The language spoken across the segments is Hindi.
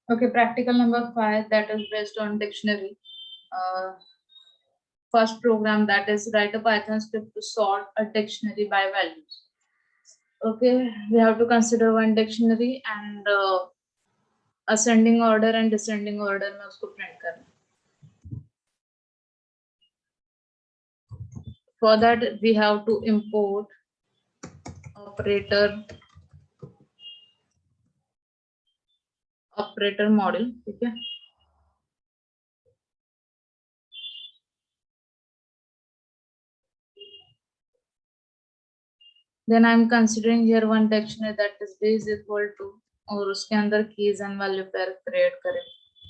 Okay, practical number 5, that is based on dictionary. First program, that is write a Python script to sort a dictionary by values. Okay, we have to consider one dictionary and ascending order and descending order में उसको print करना. For that we have to import operator model. ठीक है. Then I'm considering here one dictionary that is base equal to और उसके अंदर keys and value pair create करें.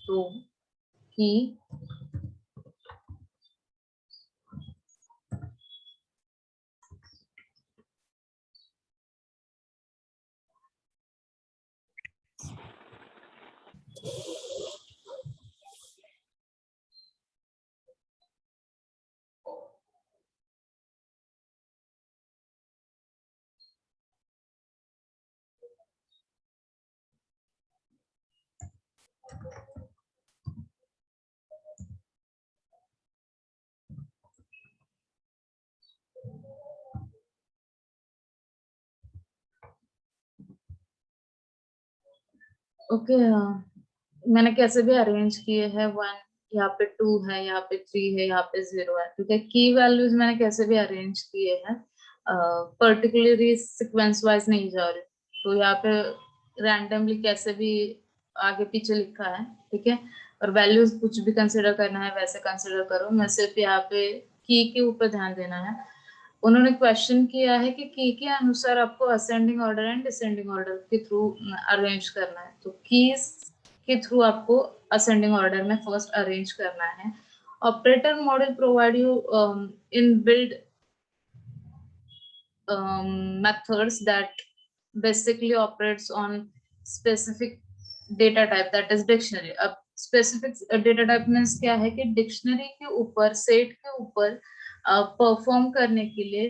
तो key ओके. मैंने कैसे भी अरेंज किए हैं. 1 यहाँ पे 2 है, यहाँ पे 3 है, यहाँ पे 0 है. ठीक है. की वैल्यूज मैंने कैसे भी अरेंज किए हैं, पर्टिकुलरली सीक्वेंस वाइज नहीं जा रही. तो यहाँ पे रैंडमली कैसे भी आगे पीछे लिखा है. ठीक है. और वैल्यूज कुछ भी कंसिडर करना है वैसे कंसिडर करो. मैं सिर्फ यहाँ पे की के ऊपर ध्यान देना है. उन्होंने क्वेश्चन किया है कि की के अनुसार आपको ascending order and descending order के थ्रू अरेंज करना है. तो कीज के थ्रू आपको असेंडिंग ऑर्डर में फर्स्ट अरेंज करना है. Operator model provide you in build methods that basically operates on specific data type, that is dictionary. अब specific data type means क्या है कि डिक्शनरी के ऊपर सेट के ऊपर परफॉर्म करने के लिए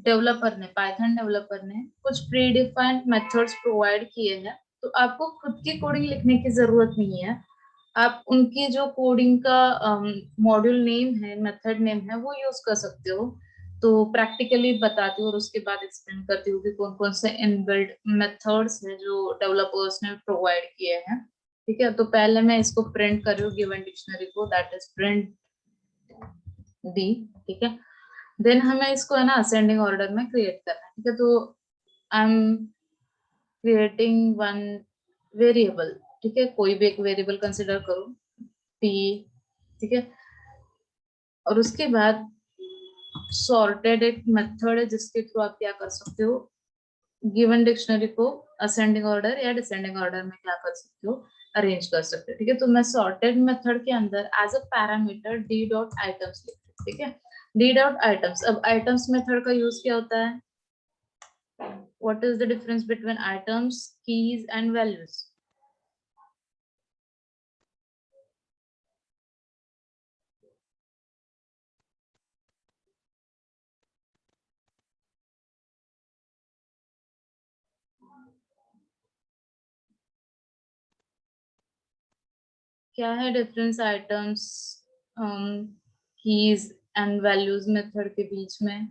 डेवलपर ने पाइथन डेवलपर ने कुछ प्री डिफाइंड मेथड्स प्रोवाइड किए हैं. तो आपको खुद की कोडिंग लिखने की जरूरत नहीं है. आप उनकी जो कोडिंग का मॉड्यूल नेम है, मेथड नेम है, वो यूज कर सकते हो. तो प्रैक्टिकली बताती हूँ और उसके बाद एक्सप्लेन करती हूँ कि कौन कौन से इनबिल्ट मेथड्स हैं जो डेवलपर्स ने प्रोवाइड किए हैं. ठीक है. तो पहले मैं इसको प्रिंट कर रही हूँ गिवन डिक्शनरी को, दैट इज प्रिंट डी. ठीक है. देन हमें इसको है ना असेंडिंग ऑर्डर में क्रिएट करना है. ठीक है. तो I am creating one variable. ठीक है. कोई भी एक वेरिएबल कंसिडर करो, पी. ठीक है. और उसके बाद सॉर्टेड एक मेथड है जिसके थ्रू आप क्या कर सकते हो, गिवन डिक्शनरी को असेंडिंग ऑर्डर या डिसेंडिंग ऑर्डर में क्या कर सकते हो, अरेंज कर सकते हो. ठीक है. तो मैं सॉर्टेड मेथड के अंदर as a parameter D dot items लिख रही हूँ. ठीक है. D dot items. अब आइटम्स मेथड का यूज क्या होता है? What is the difference between items, keys and values? क्या है difference items, keys and values method के बीच में?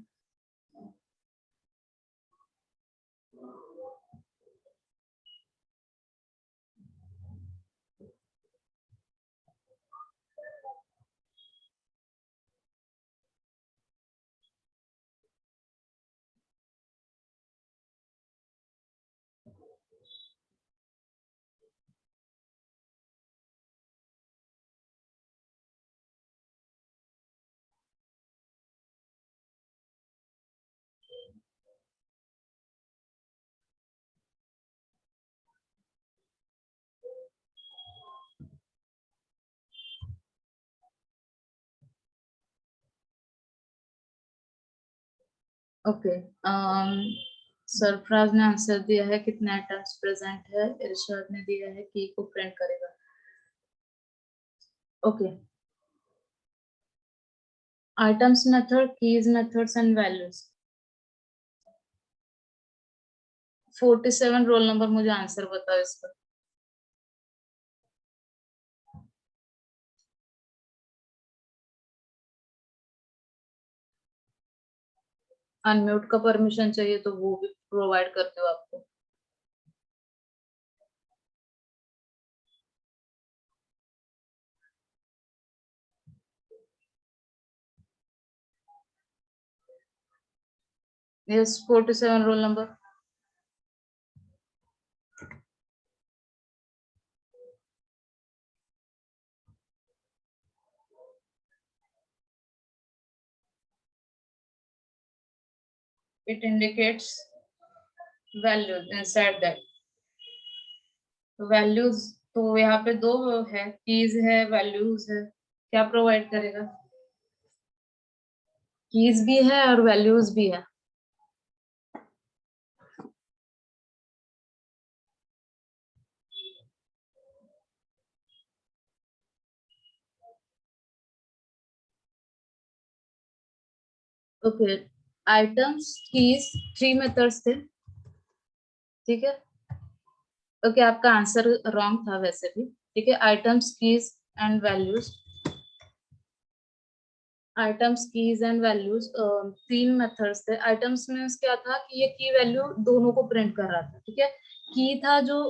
ओके. सरफराज ने आंसर दिया है कितने आइटम्स प्रेजेंट है. इरशाद ने दिया है की को प्रिंट करेगा. Okay. Items method, keys methods and values. 47 roll number. मुझे आंसर बताओ इसका. अनम्यूट का परमिशन चाहिए तो वो भी प्रोवाइड करते हो आपको। Yes 47 roll number. It indicates values inside that। तो वैल्यूज तो यहाँ पे दो है, कीज है, वैल्यूज है। क्या प्रोवाइड करेगा? कीज भी है और वैल्यूज भी है। ओके, आइटम्स कीज 3 मेथड्स थे, ठीक है। ओके, आपका आंसर रॉन्ग था वैसे भी, ठीक है। Items keys and values, items keys and values 3 methods थे। आइटम्स मीन्स क्या था कि ये की वैल्यू दोनों को प्रिंट कर रहा था, ठीक है। की था जो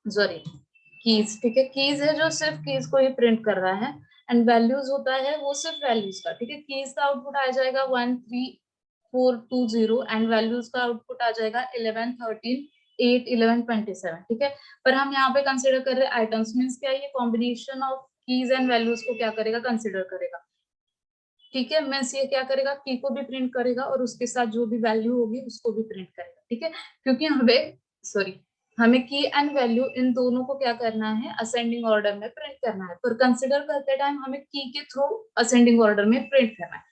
सॉरी कीज, ठीक है, कीज है जो सिर्फ कीज को ही प्रिंट कर रहा है, एंड वैल्यूज होता है वो सिर्फ वैल्यूज का, ठीक है। कीज का आउटपुट आ जाएगा 1 3 4 2 0 एंड वैल्यूज का आउटपुट आ जाएगा 11 13 8 11 27, ठीक है। पर हम यहाँ पे कंसिडर कर रहे हैं आइटम्स, मीन्स क्या, ये combination of keys and values को क्या करेगा, कंसिडर करेगा, ठीक है। मीन्स ये क्या करेगा, की को भी प्रिंट करेगा और उसके साथ जो भी वैल्यू होगी उसको भी प्रिंट करेगा, ठीक है। क्योंकि हमें की एंड वैल्यू इन दोनों को क्या करना है, असेंडिंग ऑर्डर में प्रिंट करना है। पर कंसिडर करते टाइम हमें की के थ्रू असेंडिंग ऑर्डर में प्रिंट करना है,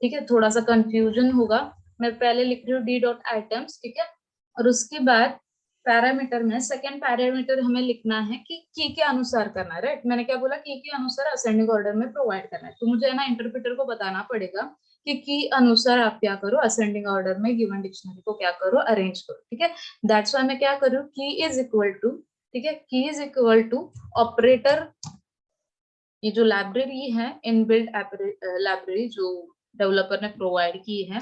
ठीक है। थोड़ा सा कंफ्यूजन होगा, मैं पहले लिख रही हूँ डी डॉट आइटम्स, ठीक है। और उसके बाद पैरामीटर में सेकेंड पैरामीटर हमें लिखना है कि की के अनुसार करना है, राइट। मैंने क्या बोला, की के अनुसार असेंडिंग ऑर्डर में प्रोवाइड करना है। तो मुझे ना इंटरप्रेटर को बताना पड़ेगा कि की अनुसार आप क्या करो, असेंडिंग ऑर्डर में गिवन डिक्शनरी को क्या करो, अरेंज करो, ठीक है। दैट्स व्हाई मैं क्या करूँ, की इज इक्वल टू, ठीक है, की इज इक्वल टू ऑपरेटर, ये जो लाइब्रेरी है, इनबिल्ट लाइब्रेरी जो डेवलपर ने प्रोवाइड की है,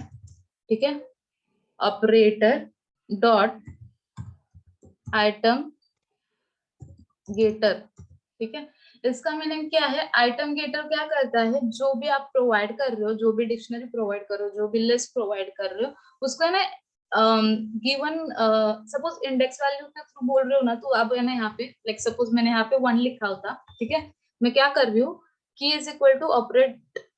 ठीक है, ऑपरेटर डॉट आइटम गेटर, ठीक है। इसका मीनिंग क्या है, आइटम गेटर क्या करता है, जो भी आप प्रोवाइड कर रहे हो, जो भी डिक्शनरी प्रोवाइड कर रहे हो, जो भी लिस्ट प्रोवाइड कर रहे हो, उसका ना गिवन सपोज इंडेक्स वैल्यू के थ्रू बोल रहे हो ना, तो आप है ना यहाँ पे लाइक सपोज मैंने यहाँ पे 1 लिखा होता, ठीक है। मैं क्या कर रही हूँ, key is equal to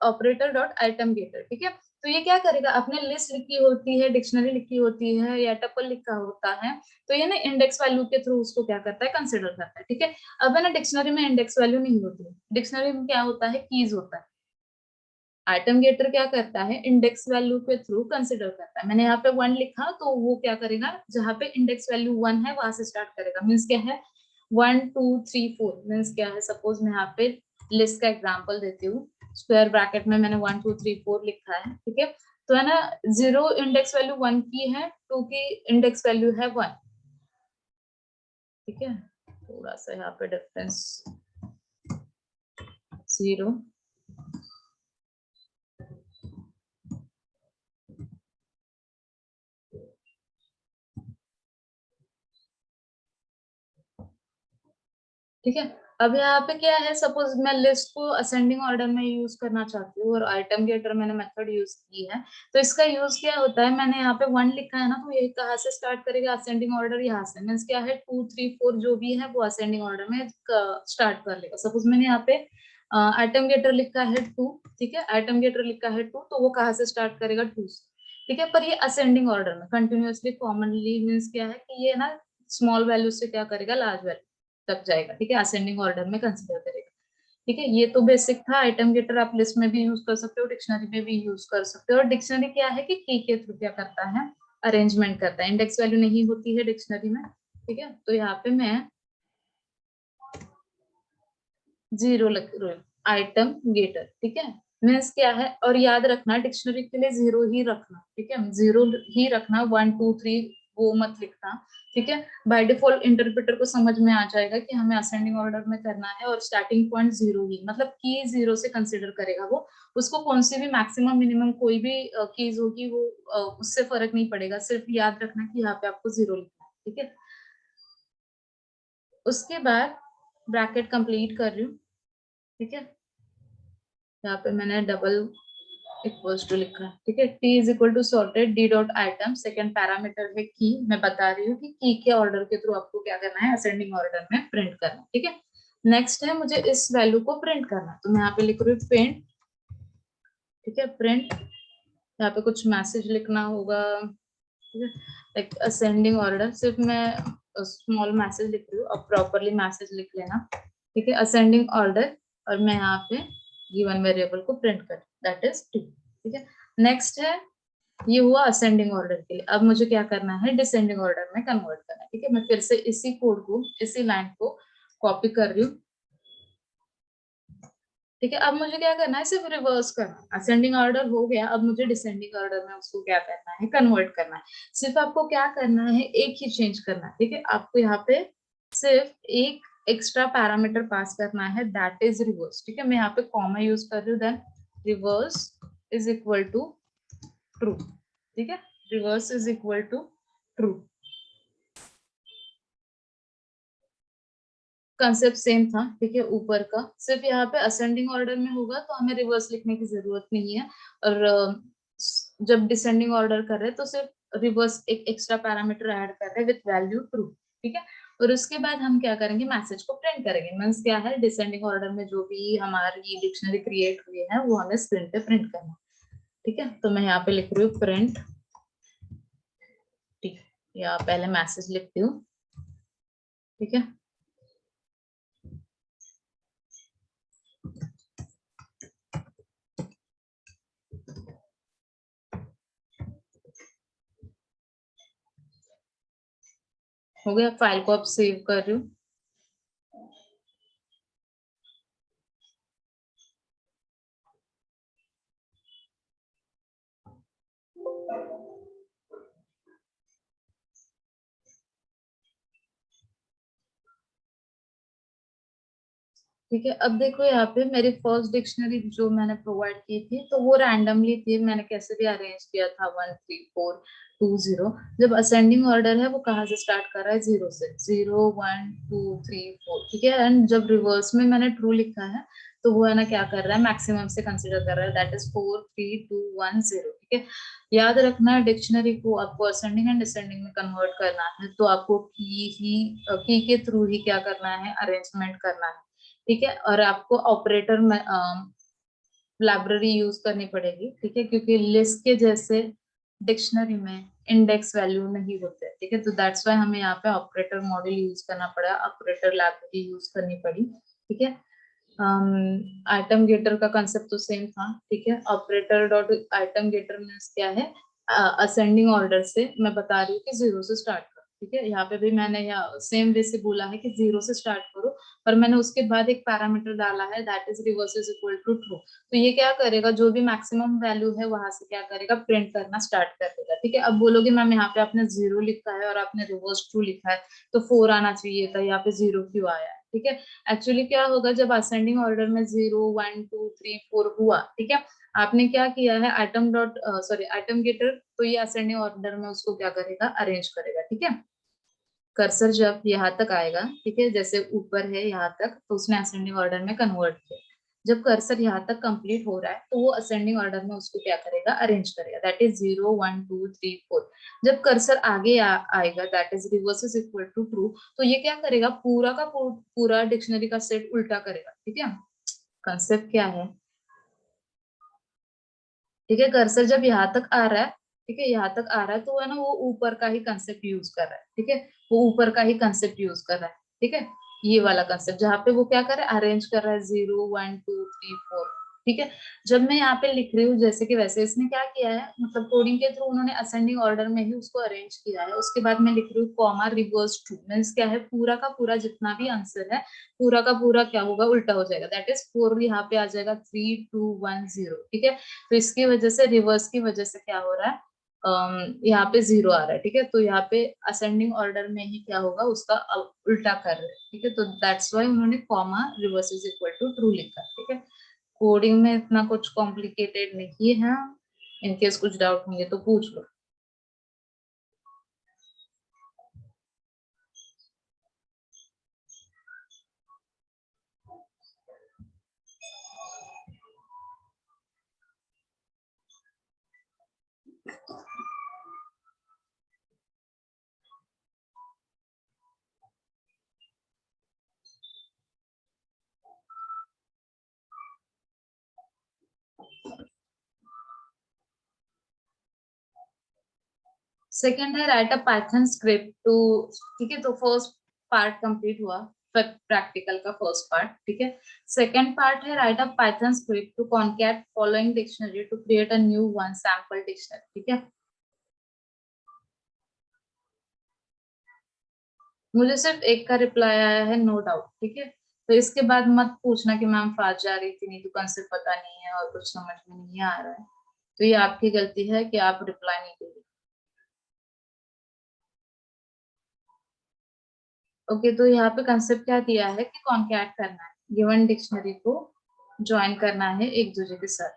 operator dot item getter, ठीक है। तो ये क्या करेगा, अपने लिस्ट लिखी होती है, डिक्शनरी लिखी होती है या टपल लिखा होता है, तो ये ना इंडेक्स वैल्यू के थ्रू उसको क्या करता है, कंसिडर करता है, ठीक है। अब है ना डिक्शनरी में इंडेक्स वैल्यू नहीं होती है, डिक्शनरी में क्या होता है, कीज होता है। आइटम गेटर क्या करता है, इंडेक्स वैल्यू के थ्रू कंसिडर करता है। मैंने यहाँ पे 1 लिखा तो वो क्या करेगा, जहाँ पे इंडेक्स वैल्यू 1 है वहां से स्टार्ट करेगा। मीन्स क्या है, 1 2 3 4 मीन्स क्या है, सपोज मैं यहाँ पे लिस्ट का एग्जाम्पल देती हूँ। स्क्वायर ब्रैकेट में मैंने 1 2 3 4 लिखा है, ठीक है। तो है ना, 0 इंडेक्स वैल्यू 1 की है, 2 की इंडेक्स वैल्यू है 1, ठीक है। थोड़ा सा यहाँ पे डिफरेंस 0, ठीक है। अब यहाँ पे क्या है, सपोज मैं लिस्ट को असेंडिंग ऑर्डर में यूज करना चाहती हूँ और आइटम गेटर मैंने मेथड यूज की है, तो इसका यूज क्या होता है, मैंने यहाँ पे 1 लिखा है ना, तो ये कहाँ से स्टार्ट करेगा, असेंडिंग ऑर्डर यहाँ से। मीन्स क्या है, 2 3 4 जो भी है वो असेंडिंग ऑर्डर में स्टार्ट कर लेगा। सपोज मैंने यहाँ पे आइटम गेटर लिखा है 2, ठीक है, आइटम गेटर लिखा है 2, तो वो कहाँ से स्टार्ट करेगा, 2 से, ठीक है। पर ये असेंडिंग ऑर्डर में कंटिन्यूअसली कॉमनली मीन्स क्या है कि ये ना स्मॉल वैल्यू से क्या करेगा, लार्ज वैल्यू तक जाएगा, ठीक है, असेंडिंग ऑर्डर में कंसिडर करेगा, ठीक है। ये तो बेसिक था। आइटम गेटर आप लिस्ट में भी यूज कर सकते हो, डिक्शनरी में भी यूज कर सकते हो। और डिक्शनरी क्या है कि की के थ्रू क्या करता है, अरेंजमेंट करता है। इंडेक्स वैल्यू नहीं होती है डिक्शनरी में, ठीक है। तो यहाँ पे मैं 0 लिख रही हूँ, आइटम गेटर, ठीक है। मीन्स क्या है, और याद रखना डिक्शनरी के लिए 0 ही रखना, ठीक है, 0 ही रखना, 1 2 3 वो मत लिखना, ठीक है। बाय डिफॉल्ट इंटरप्रेटर को समझ में आ जाएगा कि हमें असेंडिंग ऑर्डर में करना है, और स्टार्टिंग पॉइंट 0 ही, मतलब की 0 से कंसिडर करेगा वो। उसको कौन सी भी मैक्सिमम मिनिमम कोई भी कीज होगी वो उससे फर्क नहीं पड़ेगा, सिर्फ याद रखना कि यहाँ पे आपको 0 लिखना है, ठीक है। उसके बाद ब्रैकेट कंप्लीट कर रही हूँ, ठीक है। यहाँ पे मैंने डबल इक्वल्स टू लिखा है, ठीक है। T is equal to sorted D dot item, second parameter है की। मैं बता रही हूँ कि की के ऑर्डर के थ्रू आपको क्या करना है, असेंडिंग ऑर्डर में प्रिंट करना है, ठीक है। नेक्स्ट है मुझे इस वैल्यू को प्रिंट करना, तो मैं यहाँ पे लिख रही हूँ प्रिंट, ठीक है, प्रिंट। यहाँ पे कुछ मैसेज लिखना होगा, ठीक है, लाइक असेंडिंग ऑर्डर। सिर्फ मैं स्मॉल मैसेज लिख रही हूँ, अब प्रॉपरली मैसेज लिख लेना, ठीक है। असेंडिंग ऑर्डर, और मैं यहाँ पे गिवन वेरिएबल को प्रिंट कर, दैट इज टू, ठीक है। नेक्स्ट है, ये हुआ असेंडिंग ऑर्डर के लिए। अब मुझे क्या करना है, डिसेंडिंग ऑर्डर में कन्वर्ट करना है, ठीक है। मैं फिर से इसी कोड को, इसी लाइन को कॉपी कर रही हूँ, ठीक है। अब मुझे क्या करना है, सिर्फ रिवर्स करना। असेंडिंग ऑर्डर हो गया, अब मुझे डिसेंडिंग ऑर्डर में उसको क्या करना है, कन्वर्ट करना है। सिर्फ आपको क्या करना है, एक ही चेंज करना है, ठीक है। आपको यहाँ पे सिर्फ एक एक्स्ट्रा पैरामीटर पास करना है, दैट इज रिवर्स, ठीक है। मैं यहाँ पे कॉमा यूज कर रही हूँ, then reverse is equal to true, ठीक है। Reverse is equal to true. Concept same था, ठीक है, ऊपर का। सिर्फ यहाँ पे असेंडिंग ऑर्डर में होगा तो हमें रिवर्स लिखने की जरूरत नहीं है, और जब डिसेंडिंग ऑर्डर कर रहे हैं तो सिर्फ रिवर्स एक एक्स्ट्रा पैरामीटर ऐड कर रहे हैं विथ वैल्यू ट्रू, ठीक है। और उसके बाद हम क्या करेंगे, मैसेज को प्रिंट करेंगे। मीन्स क्या है, डिसेंडिंग ऑर्डर में जो भी हमारी डिक्शनरी क्रिएट हुई है वो हमें स्क्रीन पे प्रिंट करना, ठीक है। तो मैं यहाँ पे लिख रही हूँ प्रिंट, ठीक है, या पहले मैसेज लिखती हूँ, ठीक है। हो गया, फाइल को अब सेव कर रही हूँ। ठीक है, अब देखो यहाँ पे मेरी फर्स्ट डिक्शनरी जो मैंने प्रोवाइड की थी तो वो रैंडमली थी, मैंने कैसे भी अरेंज किया था 1 3 4 2 0। जब असेंडिंग ऑर्डर है वो कहाँ से स्टार्ट कर रहा है, 0 से, 0 1 2 3 4, ठीक है। एंड जब रिवर्स में मैंने ट्रू लिखा है तो वो है ना क्या कर रहा है, मैक्सिमम से कंसिडर कर रहा है, दैट इज 4 3 2 1 0, ठीक है। याद रखना है डिक्शनरी को आपको असेंडिंग एंड डिसेंडिंग में कन्वर्ट करना है तो आपको की के थ्रू ही क्या करना है, अरेंजमेंट करना है, ठीक है। और आपको ऑपरेटर में लाइब्रेरी यूज करनी पड़ेगी, ठीक है, क्योंकि लिस्ट के जैसे डिक्शनरी में इंडेक्स वैल्यू नहीं होते, ठीक है। तो दैट्स वाई हमें यहाँ पे ऑपरेटर मॉडल यूज करना पड़ा, ऑपरेटर लाइब्रेरी यूज करनी पड़ी, ठीक है। आइटम गेटर का कंसेप्ट तो सेम था, ठीक है। Operator dot item getter means क्या है, असेंडिंग ऑर्डर से मैं बता रही हूँ कि 0 से स्टार्ट करो, ठीक है। यहाँ पे भी मैंने यहाँ सेम वे से बोला है कि 0 से स्टार्ट करो, पर मैंने उसके बाद एक पैरामीटर डाला है, that is reverse is equal to true. तो ये क्या करेगा, जो भी मैक्सिमम वैल्यू है वहां से क्या करेगा, प्रिंट करना स्टार्ट कर देगा, ठीक है। अब बोलोगे मैम यहाँ पे आपने 0 लिखा है और आपने रिवर्स ट्रू लिखा है तो 4 आना चाहिए था, यहाँ पे 0 क्यों आया है, ठीक है। एक्चुअली क्या होगा, जब असेंडिंग ऑर्डर में 0 1 2 3 4 हुआ, ठीक है, आपने क्या किया है, item dot sorry item getter, तो ये असेंडिंग ऑर्डर में उसको क्या करेगा, अरेंज करेगा, ठीक है। कर्सर जब यहाँ तक आएगा, ठीक है, जैसे ऊपर है यहाँ तक, तो उसने असेंडिंग ऑर्डर में कन्वर्ट किया। जब कर्सर यहाँ तक कंप्लीट हो रहा है तो वो असेंडिंग ऑर्डर में उसको क्या करेगा, अरेंज करेगा, दैट इज 0 1 2 3 4। जब कर्सर आगे आएगा, that is reverse is equal to true, तो ये क्या करेगा, पूरा का पूरा डिक्शनरी का सेट उल्टा करेगा, ठीक है। कंसेप्ट क्या है, ठीक है। कर्सर जब यहाँ तक आ रहा है, ठीक है, यहाँ तक आ रहा है तो है ना वो ऊपर का ही कंसेप्ट यूज कर रहा है, ठीक है। वो ऊपर का ही कंसेप्ट यूज कर रहा है, ठीक है। ये वाला कंसेप्ट जहाँ पे वो क्या कर रहा है, अरेंज कर रहा है 0 1 2 3 4, ठीक है। जब मैं यहाँ पे लिख रही हूँ जैसे कि वैसे, इसने क्या किया है, मतलब कोडिंग के थ्रू उन्होंने असेंडिंग ऑर्डर में ही उसको अरेंज किया है। उसके बाद मैं लिख रही हूँ कॉमा रिवर्स ट्रू, मीन्स क्या है, पूरा का पूरा जितना भी आंसर है पूरा का पूरा क्या होगा, उल्टा हो जाएगा, दैट इज 4 यहाँ पे आ जाएगा 3 2 1 0, ठीक है। तो इसकी वजह से, रिवर्स की वजह से क्या हो रहा है, यहाँ पे 0 आ रहा है, ठीक है, तो यहाँ पे असेंडिंग ऑर्डर में ही क्या होगा, उसका उल्टा कर रहे हैं, ठीक है, तो दैट्स वाई उन्होंने comma reverse is equal to true लिखा, ठीक है। कोडिंग में इतना कुछ कॉम्प्लिकेटेड नहीं है, इनकेस कुछ डाउट होंगे तो पूछ लो। सेकेंड है write a Python script to, ठीक है, तो फर्स्ट पार्ट कंप्लीट हुआ, प्रैक्टिकल का फर्स्ट पार्ट, ठीक है। सेकेंड पार्ट है write a Python script to concat following dictionary to create a new one sample dictionary, ठीक है। मुझे सिर्फ एक का रिप्लाई आया है, नो डाउट, ठीक है, तो इसके बाद मत पूछना कि मैम फास्ट जा रही थी, नहीं तो कंसेप्ट पता नहीं है और कुछ समझ में नहीं आ रहा है, तो ये आपकी गलती है कि आप रिप्लाई नहीं दे। ओके, तो यहाँ पे कंसेप्ट क्या दिया है कि कॉन्कैट करना है, गिवन डिक्शनरी को ज्वाइन करना है एक दूसरे के साथ,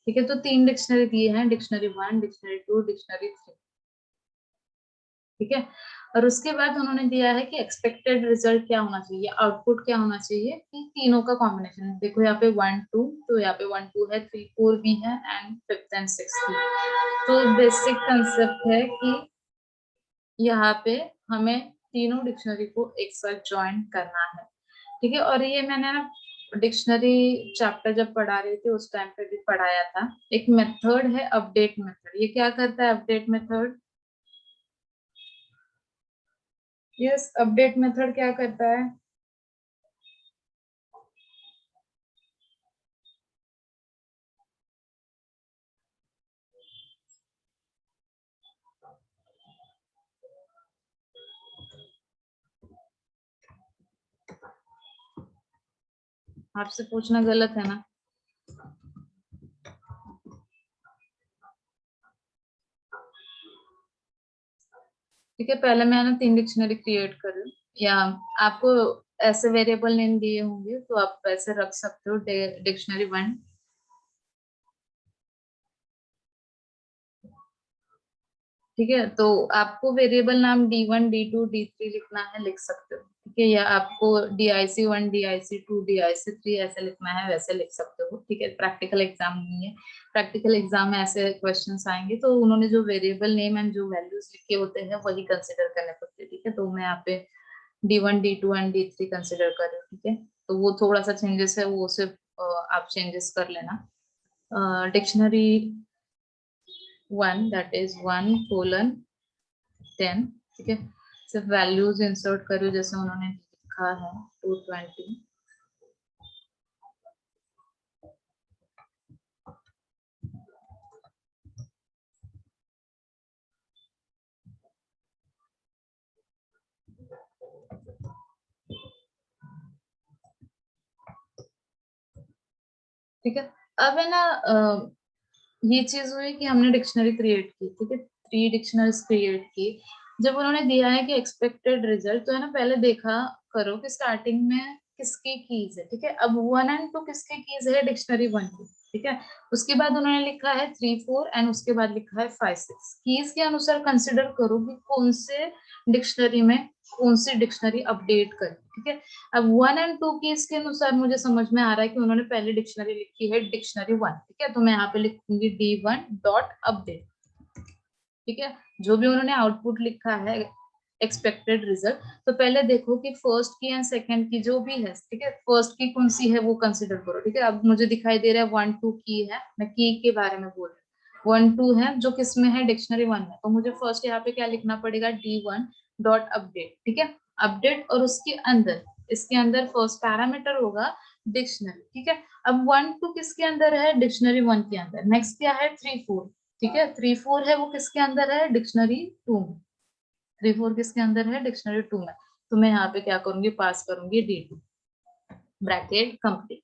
ठीक है, तो 3 डिक्शनरी दिए हैं, डिक्शनरी 1, डिक्शनरी 2, डिक्शनरी 3, ठीक है। और उसके बाद उन्होंने दिया है कि एक्सपेक्टेड रिजल्ट क्या होना चाहिए, आउटपुट क्या होना चाहिए, कि तीनों का कॉम्बिनेशन, देखो यहाँ पे 1 2, तो यहाँ पे 1 2 है, 3 4 भी है, एंड 5th एंड 6th भी। तो बेसिक कंसेप्ट है कि यहाँ पे हमें तीनों डिक्शनरी को एक साथ ज्वाइन करना है, ठीक है। और ये मैंने ना डिक्शनरी चैप्टर जब पढ़ा रही थी उस टाइम पे भी पढ़ाया था। एक मेथड है अपडेट मेथड, ये क्या करता है update method? Yes, update method क्या करता है? आपसे पूछना गलत है ना? ठीक है, पहले मैं ना 3 डिक्शनरी क्रिएट कर रही हूँ, या आपको ऐसे वेरिएबल नेम दिए होंगे तो आप वैसे रख सकते हो, डिक्शनरी 1, ठीक है, तो आपको वेरिएबल नाम D1 D2 D3 लिखना है, लिख सकते हो, ठीक है, या आपको DIC1 DIC2 DIC3 ऐसे लिखना है, वैसे लिख सकते हो, ठीक है। प्रैक्टिकल एग्जाम नहीं है, प्रैक्टिकल एग्जाम में ऐसे क्वेश्चंस आएंगे तो उन्होंने जो वेरिएबल नेम एंड जो वैल्यूज लिखे होते हैं वही कंसिडर करने पड़ते हैं, ठीक है, तो मैं यहाँ पे D1 D2 and D3 consider कर रही हूँ, ठीक है। तो वो थोड़ा सा चेंजेस है, वो सिर्फ आप चेंजेस कर लेना। डिक्शनरी 1 दैट इज 1:10, ठीक है, सिर्फ वैल्यूज इंसर्ट करो जैसे उन्होंने लिखा है, 220, ठीक है। अब है ना ये चीज हुई कि हमने डिक्शनरी क्रिएट की, ठीक है, 3 डिक्शनरीज क्रिएट की। जब उन्होंने दिया है कि एक्सपेक्टेड रिजल्ट, तो है ना पहले देखा करो कि स्टार्टिंग में किसकी कीज है, ठीक है। अब 1 एंड 2 किसके कीज है? डिक्शनरी 1 की, ठीक है। उसके बाद उन्होंने लिखा है 3 4 एंड उसके बाद लिखा है 5 6, कीज के अनुसार कंसिडर करो कि कौन से डिक्शनरी में कौन सी डिक्शनरी अपडेट करें, ठीक है। अब 1 एंड 2 की इसके अनुसार मुझे समझ में आ रहा है कि उन्होंने पहले डिक्शनरी लिखी है डिक्शनरी 1, ठीक है, तो मैं यहाँ पे लिखूंगी D1 डॉट अपडेट, ठीक है। जो भी उन्होंने आउटपुट लिखा है एक्सपेक्टेड रिजल्ट, तो पहले देखो कि फर्स्ट की एंड सेकंड की जो भी है, ठीक है, फर्स्ट की कौन सी है वो कंसिडर करो, ठीक है। अब मुझे दिखाई दे रहा है 1 2 की है, मैं की के बारे में बोल रही हूँ, 1 2 है जो किसमें है? डिक्शनरी 1 में, तो मुझे फर्स्ट यहाँ पे क्या लिखना पड़ेगा? D1 डॉट अपडेट, ठीक है, अपडेट, और उसके अंदर इसके अंदर फर्स्ट पैरामीटर होगा डिक्शनरी, ठीक है। अब 1 2 किसके अंदर है? डिक्शनरी 1 के अंदर। नेक्स्ट क्या है? 3 4, ठीक है, 3 4 है वो किसके अंदर है? डिक्शनरी 2 में। 3 4 किसके अंदर है? डिक्शनरी 2 में। तो मैं यहाँ पे क्या करूंगी? पास करूंगी D2 ब्रैकेट कंप्लीट,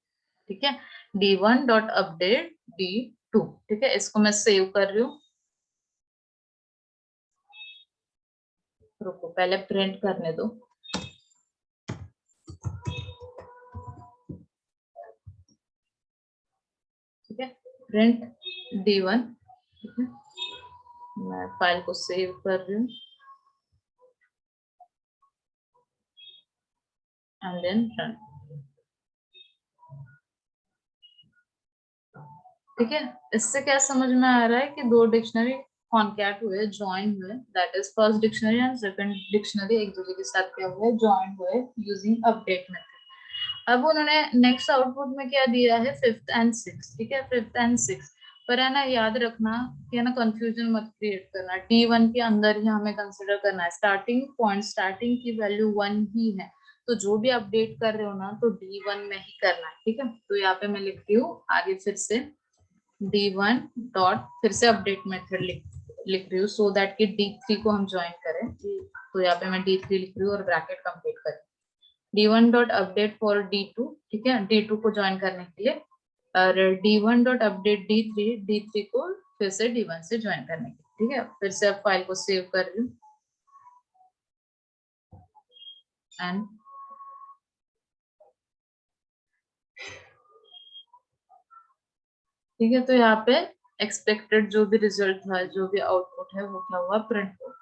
ठीक है, D1 डॉट अपडेट D2, ठीक है, इसको मैं सेव कर रही हूँ। रुको पहले प्रिंट करने दो। ठीक है, प्रिंट D1। ठीक है, मैं फाइल को सेव कर रही हूँ एंड देन रन। ठीक है, इससे क्या समझ में आ रहा है कि दो डिक्शनरी कॉन्कैट हुए, ज्वाइन हुए, that is first dictionary and second dictionary एक दूसरे के साथ क्या हुए, ज्वाइन हुए यूजिंग अपडेट मेथड। अब उन्होंने नेक्स्ट आउटपुट में क्या दिया है, 5th and 6th। ठीक है, 5th and 6th पर है ना, याद रखना कि है ना, कंफ्यूजन मत क्रिएट करना। D1 के अंदर ही हमें कंसिडर करना है, स्टार्टिंग पॉइंट, स्टार्टिंग की वैल्यू 1 ही है, तो जो भी अपडेट कर रहे हो ना तो D1 में ही करना है। ठीक है, तो यहाँ पे मैं लिखती हूँ आगे फिर से D1 डॉट, फिर से अपडेट मेथड लिख रही हूँ सो दैट कि D3 को हम ज्वाइन करें। तो यहाँ पे मैं D3 लिख रही हूँ और ब्रैकेट कंप्लीट करें। D1 dot update for D2। ठीक है, D2 को ज्वाइन करने के लिए, और D1 डॉट अपडेट D3 को फिर से D1 से ज्वाइन करने के लिए। ठीक है, फिर से अब फाइल को सेव कर रही हूँ एंड ठीक है, तो यहाँ पे एक्सपेक्टेड जो भी रिजल्ट था, जो भी आउटपुट है, वो क्या हुआ, प्रिंट हुआ।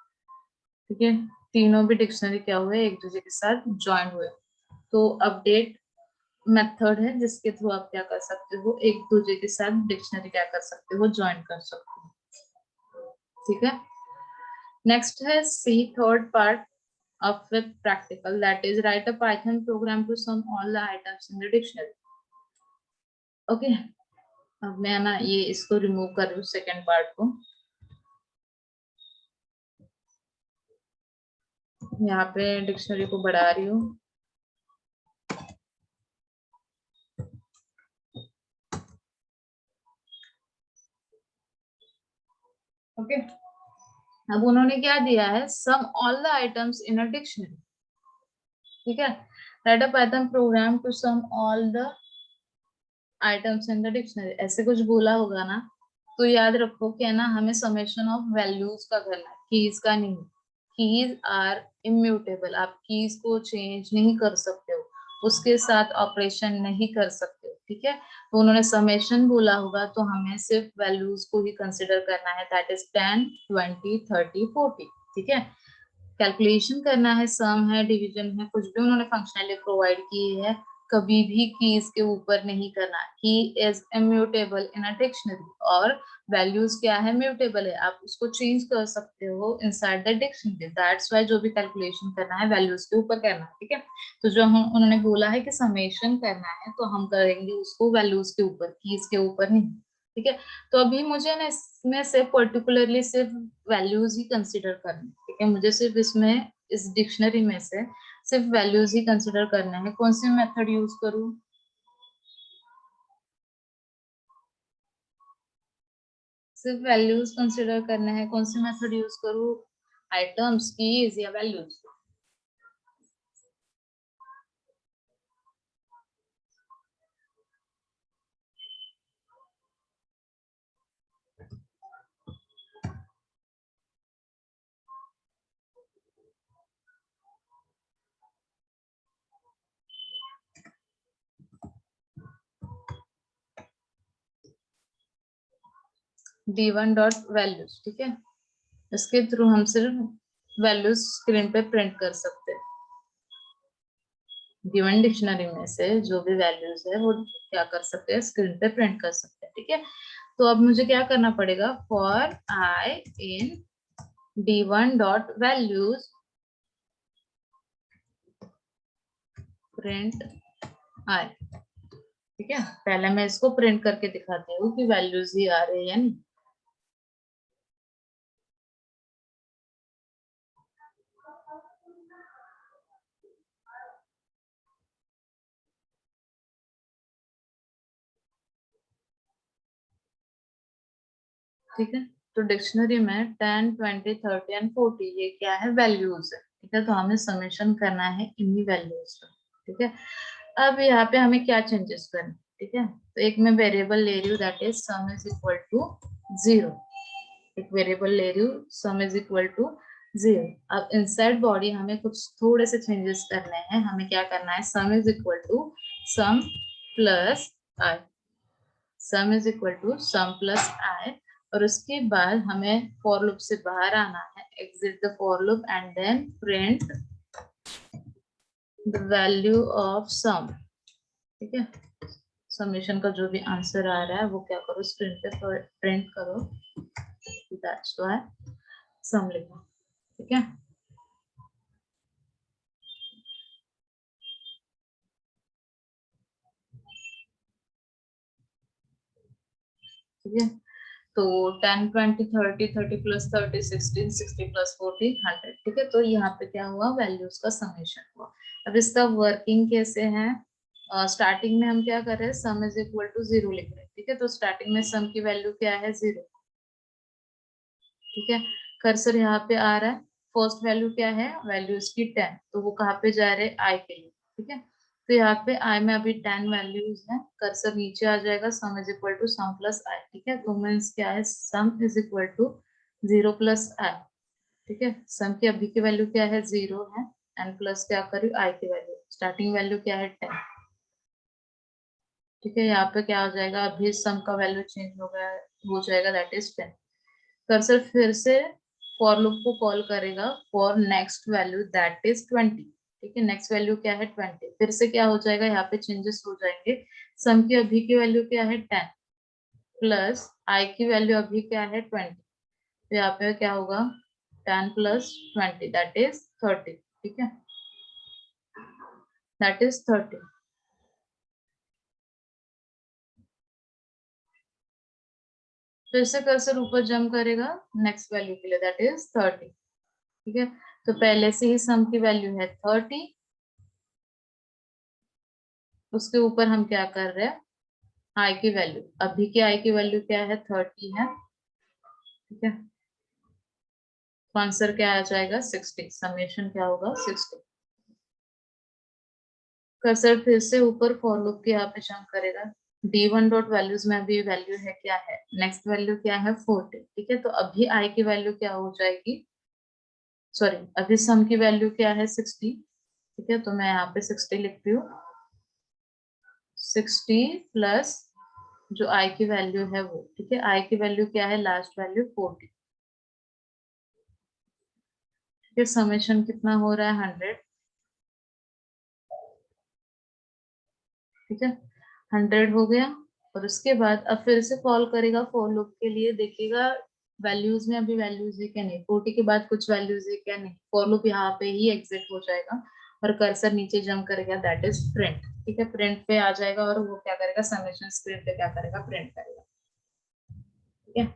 ठीक है, तीनों भी डिक्शनरी क्या हुए, एक दूसरे के साथ ज्वाइन हुए। तो अपडेट मेथड है जिसके थ्रू आप क्या कर सकते हो, एक दूसरे के साथ डिक्शनरी क्या कर सकते हो, ज्वाइन कर सकते हो। ठीक है, नेक्स्ट है C, third part of web practical, that is write a Python program to sum all the items in the dictionary. Okay, अब मैं ना ये इसको रिमूव कर रही हूँ, सेकेंड पार्ट को। यहाँ पे डिक्शनरी को बढ़ा रही हूँ। ओके, अब उन्होंने क्या दिया है, sum all the items in a dictionary. ठीक है, write a Python program to sum all the items in the dictionary, ऐसे कुछ बोला होगा ना, तो याद रखो कि है ना, हमें समेशन ऑफ वैल्यूज का करना है, कीज का नहीं। कीज आर इम्यूटेबल, आप कीज को चेंज नहीं कर सकते हो, उसके साथ ऑपरेशन नहीं कर सकते हो। ठीक है, तो उन्होंने समेशन बोला होगा, तो हमें सिर्फ वैल्यूज को ही कंसिडर करना है, दैट इज 10, 20, 30, 40। ठीक है, कैलकुलेशन करना है, सम है, डिवीजन है, कुछ भी उन्होंने फंक्शनली प्रोवाइड की है, कभी भी कीज के ऊपर नहीं करना। की is immutable in a dictionary, और वैल्यूज क्या है, म्यूटेबल है, आप उसको चेंज कर सकते हो inside the dictionary. That's why जो भी कैलकुलेशन करना है वैल्यूज के ऊपर करना है। ठीक है, तो जो हम उन्होंने बोला है कि समेशन करना है, तो हम करेंगे उसको वैल्यूज के ऊपर, कीज के ऊपर नहीं। ठीक है, तो अभी मुझे ना इसमें से पर्टिकुलरली सिर्फ वैल्यूज ही कंसिडर करनी। ठीक है, मुझे सिर्फ इसमें, इस डिक्शनरी में से सिर्फ वैल्यूज ही कंसिडर करना है। कौन सी मेथड यूज करूं, सिर्फ वैल्यूज कंसिडर करना है, कौन सी मेथड यूज करूं, आइटम्स, कीज या वैल्यूज। D1 dot values. ठीक है, इसके थ्रू हम सिर्फ वैल्यूज स्क्रीन पे प्रिंट कर सकते हैं। गिवन डिक्शनरी में से जो भी वैल्यूज है वो क्या कर सकते हैं, स्क्रीन पे प्रिंट कर सकते हैं। ठीक है, तो अब मुझे क्या करना पड़ेगा, for I in D1 dot values print I. ठीक है, पहले मैं इसको प्रिंट करके दिखाती हूँ कि वैल्यूज ही आ रही है या नहीं। ठीक है, तो डिक्शनरी में 10, 20, 30 एंड 40 ये क्या है, वैल्यूज है। ठीक है, तो हमें समेशन करना है इन्हीं वैल्यूज का। ठीक है, अब यहाँ पे हमें क्या चेंजेस करने। ठीक है, तो एक मैं वेरिएबल ले रही हूँ, that is sum is equal to 0। एक वेरिएबल ले रही हूँ, सम इज इक्वल टू 0। अब इनसाइड बॉडी हमें कुछ थोड़े से चेंजेस करने हैं। हमें क्या करना है, sum is equal to sum plus I, sum is equal to sum plus I, और उसके बाद हमें फॉर लूप से बाहर आना है, exit the for loop and then print the value of sum. ठीक है, समेशन का जो भी आंसर आ रहा है वो क्या करो, स्क्रीन पे प्रिंट करो, दैट्स व्हाई सम लिखो। ठीक है, ठीक है, तो 10 20 30 30 प्लस 30 16 60 प्लस 40 100। ठीक है, तो यहाँ पे क्या हुआ, वैल्यूज का समेशन हुआ। अब इसका वर्किंग कैसे है, स्टार्टिंग में हम क्या कर रहे हैं, सम इज इक्वल टू 0 लिख रहे हैं। ठीक है, तो स्टार्टिंग में सम की वैल्यू क्या है, 0। ठीक है, कर्सर यहाँ पे आ रहा है, फर्स्ट वैल्यू क्या है, वैल्यू इसकी 10, तो वो कहाँ पे जा रहे हैं, आई के लिए। ठीक है, तो यहाँ पे आई में अभी 10 वैल्यूज है, कर्सर नीचे आ जाएगा, sum is equal to sum plus I. ठीक है, तो मीन्स क्या है, sum is equal to 0 plus I. ठीक है, सम की अभी की वैल्यू क्या है, 0 है, एंड प्लस क्या करूँ, आई की वैल्यू, स्टार्टिंग वैल्यू क्या है, 10। ठीक है, यहाँ पे क्या हो जाएगा, अभी सम का वैल्यू चेंज हो गया, हो जाएगा, दैट इज 10। कर्सर फिर से फॉर लूप को कॉल करेगा for next value that is 20। ठीक है, नेक्स्ट वैल्यू क्या है, 20। फिर से क्या हो जाएगा, यहाँ पे चेंजेस हो जाएंगे, सम की अभी की वैल्यू क्या है, 10, प्लस आई की वैल्यू अभी क्या है, 20। तो यहाँ पे क्या होगा, 10 प्लस 20 दैट इज 30। ठीक है, दैट इज 30। फिर से कर्सर ऊपर जंप करेगा नेक्स्ट वैल्यू के लिए, दैट इज 30। ठीक है, तो पहले से ही सम की वैल्यू है 30, उसके ऊपर हम क्या कर रहे हैं, आई की वैल्यू, अभी की आई की वैल्यू क्या है, 30 है। ठीक है, तो आंसर क्या आ जाएगा, 60, समेशन क्या होगा, 60। कर्सर फिर से ऊपर फॉर लूप के यहाँ पे जंप करेगा, D1 डॉट वैल्यूज में अभी वैल्यू है क्या है, नेक्स्ट वैल्यू क्या है, 40। ठीक है, तो अभी आई की वैल्यू क्या हो जाएगी, सॉरी अभी सम की वैल्यू क्या है, 60। ठीक है, तो मैं यहाँ पे 60 लिखती हूँ, 60 प्लस जो आई की वैल्यू है वो। ठीक है, आई की वैल्यू क्या है, लास्ट वैल्यू 40। ठीक है, समेशन कितना हो रहा है, 100। ठीक है, 100 हो गया, और उसके बाद अब फिर से कॉल करेगा फॉर लूप के लिए, देखेगा वैल्यूज में अभी वैल्यूज है क्या नहीं, 40 के बाद कुछ वैल्यूज है क्या नहीं, फॉर लूप यहाँ पे ही एग्जिट हो जाएगा, और कर्सर नीचे जंप करेगा, दैट इज प्रिंट। ठीक है, प्रिंट पे आ जाएगा, और वो क्या करेगा, समेशन स्क्रीन पे क्या करेगा, प्रिंट करेगा। ठीक है,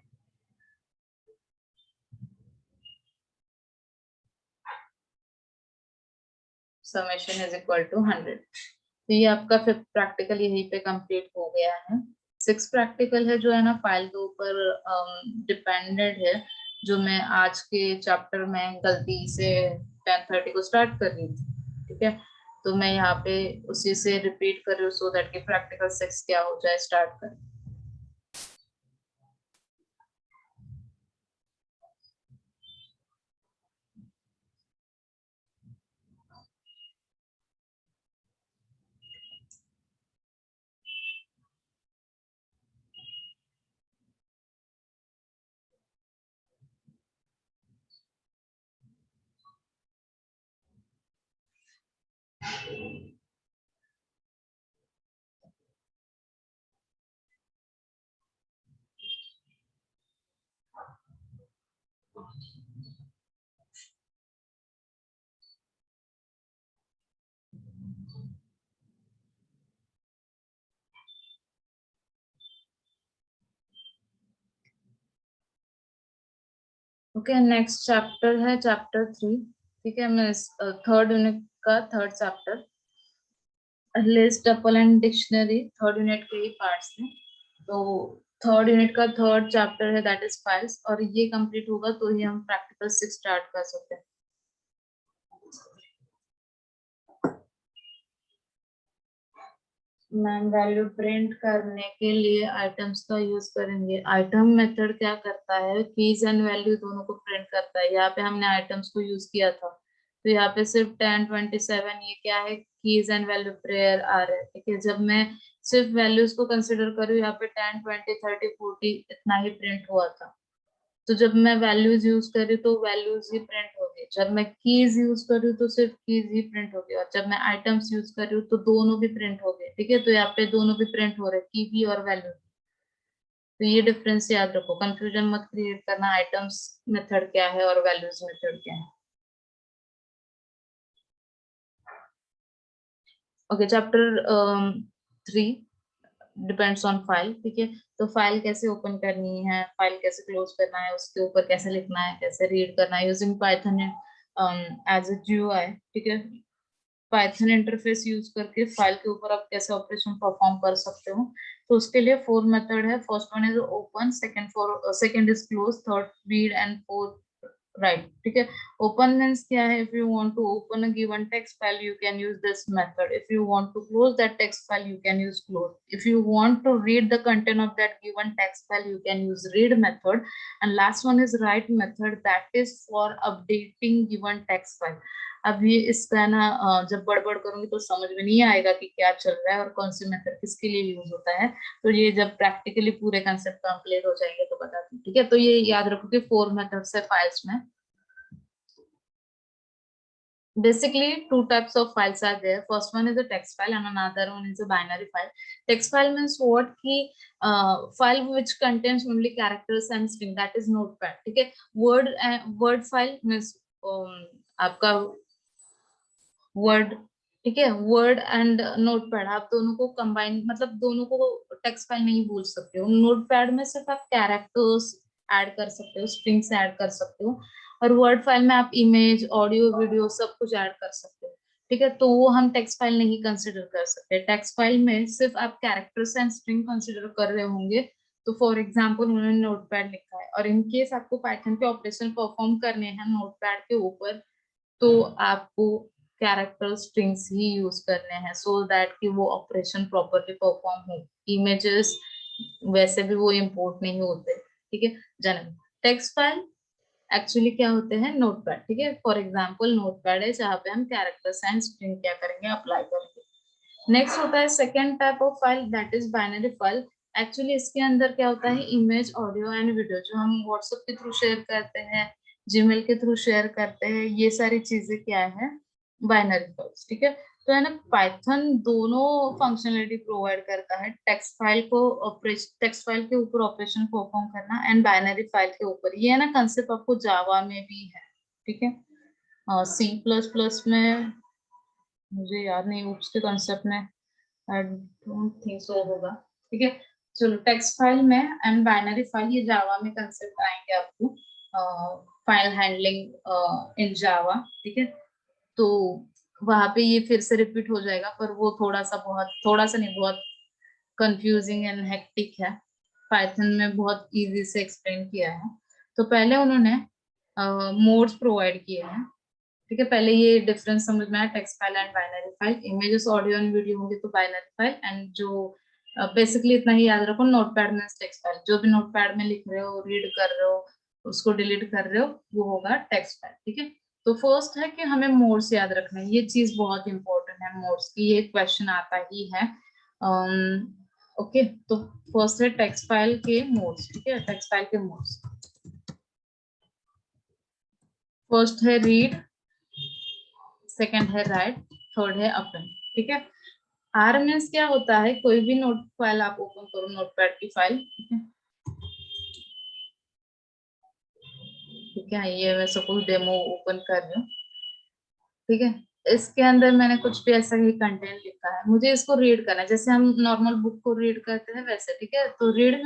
समेशन इज इक्वल टू 100। तो ये आपका फिफ्थ प्रैक्टिकल यहीं पे कंप्लीट हो गया है। सिक्स प्रैक्टिकल है जो है ना, फाइल के ऊपर डिपेंडेंट है, जो मैं आज के चैप्टर में गलती से 10:30 को स्टार्ट कर रही थी। ठीक है, तो मैं यहाँ पे उसी से रिपीट कर रही हूँ, सो दैट कि प्रैक्टिकल 6 क्या हो जाए, स्टार्ट कर। ओके, नेक्स्ट चैप्टर है चैप्टर 3। ठीक है, मैं थर्ड यूनिट का third chapter, list, tuple and dictionary, third unit के ही पार्ट्स हैं। तो थर्ड यूनिट का थर्ड चैप्टर है, दैट इज फाइल्स, और ये कंप्लीट होगा तो ही हम प्रैक्टिकल 6 स्टार्ट कर सकते हैं। मैम वैल्यू प्रिंट करने के लिए आइटम्स का यूज करेंगे। आइटम मेथड क्या करता है, कीज एंड वैल्यू दोनों को प्रिंट करता है। यहाँ पे हमने आइटम्स को यूज किया था, तो यहाँ पे सिर्फ 10 27 ये क्या है, कीज एंड वैल्यू पेयर आ रहे हैं। ठीक है, जब मैं सिर्फ वैल्यूज को कंसिडर करूँ, यहाँ पे 10 20 30 40 इतना ही प्रिंट हुआ था। तो जब मैं वैल्यूज यूज करी तो वैल्यूज ही प्रिंट हो गई, जब मैं कीज यूज करी तो सिर्फ कीज ही प्रिंट हो गई, और जब मैं आइटम्स यूज कर रही हूँ तो दोनों भी प्रिंट हो गए। ठीक है, तो यहाँ पे दोनों भी प्रिंट हो रहे, की भी और वैल्यू। तो ये डिफरेंस याद रखो, कंफ्यूजन मत क्रिएट करना, आइटम्स मेथड क्या है और वैल्यूज मेथड क्या है। Okay, chapter 3 depends on file. ठीक है, तो फाइल कैसे ओपन करनी है, फाइल कैसे क्लोज करना है, उसके ऊपर कैसे लिखना है, कैसे रीड करना है using Python as a GUI। ठीक है, पाइथन इंटरफेस यूज करके फाइल के ऊपर आप कैसे ऑपरेशन परफॉर्म कर सकते हो। तो उसके लिए 4 मेथड है। First one is open, second is close, third read and fourth write. ठीक है, ओपन मीन्स क्या है, if you want to open a given text file you can use this method, if you want to close that text file you can use close, if you want to read the content of that given text file you can use read method, and last one is write method, that is for updating given text file। अब ये इसका ना जब बड़बड़ करूंगी तो समझ में नहीं आएगा कि क्या चल रहा है और कौन सी मेथड किसके लिए यूज होता है। तो ये जब प्रैक्टिकली पूरे कंसेप्ट कंप्लीट हो जाएंगे तो बताती हूँ। ठीक है, तो ये याद रखो कि 4 मेथड्स है फाइल्स में। Basically, two types of files are there. First one is a text file and another one is a binary file. Text file means what? Ki file which contains only characters and string, that is notepad. ठीक है, word file means आपका वर्ड। ठीक है, वर्ड एंड नोटपैड आप दोनों को कंबाइन, मतलब दोनों को टेक्स्ट फाइल नहीं बोल सकते हो। नोटपैड में सिर्फ आप कैरेक्टर्स ऐड कर सकते हो, स्ट्रिंग्स ऐड कर सकते हो, और वर्ड फाइल में आप इमेज ऑडियो वीडियो सब कुछ ऐड कर सकते हो। ठीक है, तो वो हम टेक्स्ट फाइल नहीं कंसिडर कर सकते। टेक्स्ट फाइल में सिर्फ आप कैरेक्टर्स एंड स्ट्रिंग कंसिडर कर रहे होंगे। तो फॉर एग्जाम्पल उन्होंने नोटपैड लिखा है और इनकेस आपको पाइथन के ऑपरेशन परफॉर्म करने हैं नोटपैड के ऊपर, तो आपको कैरेक्टर स्ट्रिंग्स ही यूज करने हैं, सो दैट कि वो ऑपरेशन प्रॉपरली परफॉर्म हो। इमेजेस वैसे भी वो इंपोर्ट नहीं होते। ठीक है, जन्म टेक्स्ट फाइल एक्चुअली क्या होते हैं, नोटपैड। ठीक है, फॉर एग्जांपल नोटपैड है जहाँ पे हम कैरेक्टर्स एंड स्ट्रिंग क्या करेंगे, अप्लाई करेंगे। नेक्स्ट होता है second type of file, that is binary file. Actually इसके अंदर क्या होता है, इमेज ऑडियो एंड वीडियो जो हम व्हाट्सएप के थ्रू शेयर करते हैं, जीमेल के थ्रू शेयर करते हैं, ये सारी चीजें क्या है, बाइनरी फाइल्स। ठीक है, तो है ना, पाइथन दोनों फंक्शनलिटी प्रोवाइड करता है, टेक्स्ट फाइल के ऊपर ऑपरेशन परफॉर्म करना एंड बाइनरी फाइल के ऊपर। ये है ना कंसेप्ट आपको जावा में भी है। ठीक है, C++ में मुझे याद नहीं, उसके कंसेप्ट में आई डोंट थिंक सो होगा। ठीक है, चलो टेक्स्ट फाइल में एंड बाइनरी फाइल ये जावा में कंसेप्ट आएंगे आपको, फाइल हैंडलिंग इन जावा। ठीक है, तो वहां पे ये फिर से रिपीट हो जाएगा, पर वो थोड़ा सा नहीं, बहुत कंफ्यूजिंग एंड हेक्टिक है। पाइथन में बहुत इजी से एक्सप्लेन किया है। तो पहले उन्होंने मोड्स प्रोवाइड किए हैं। ठीक है, पहले ये डिफरेंस समझ में आया, text file and binary file. Images audio and video होंगे तो बाइनरी फाइल, एंड जो बेसिकली इतना ही याद रखो, नोटपैड में टेक्स्ट फाइल, जो भी नोटपैड में लिख रहे हो, रीड कर रहे हो, उसको डिलीट कर रहे हो, वो होगा टेक्स्ट फाइल। ठीक है, तो फर्स्ट है कि हमें मोड्स याद रखना है, ये चीज बहुत इंपॉर्टेंट है मोड्स की, ये क्वेश्चन आता ही है। ओके, तो फर्स्ट है टेक्स्ट फाइल के मोड्स। ठीक है, टेक्स्ट फाइल के मोड्स, फर्स्ट है रीड, सेकंड है राइट, थर्ड है अपेंड। ठीक है, आर मीन्स क्या होता है, कोई भी नोट फाइल आप ओपन करो, नोटपैड की फाइल। ठीक है, ठीक है, ये मैं सपोज डेमो ओपन कर रही हूँ। ठीक है, इसके अंदर मैंने कुछ भी ऐसा ही कंटेंट लिखा है, मुझे इसको रीड करना है, जैसे हम नॉर्मल बुक को रीड करते हैं वैसे। ठीक है, तो रीड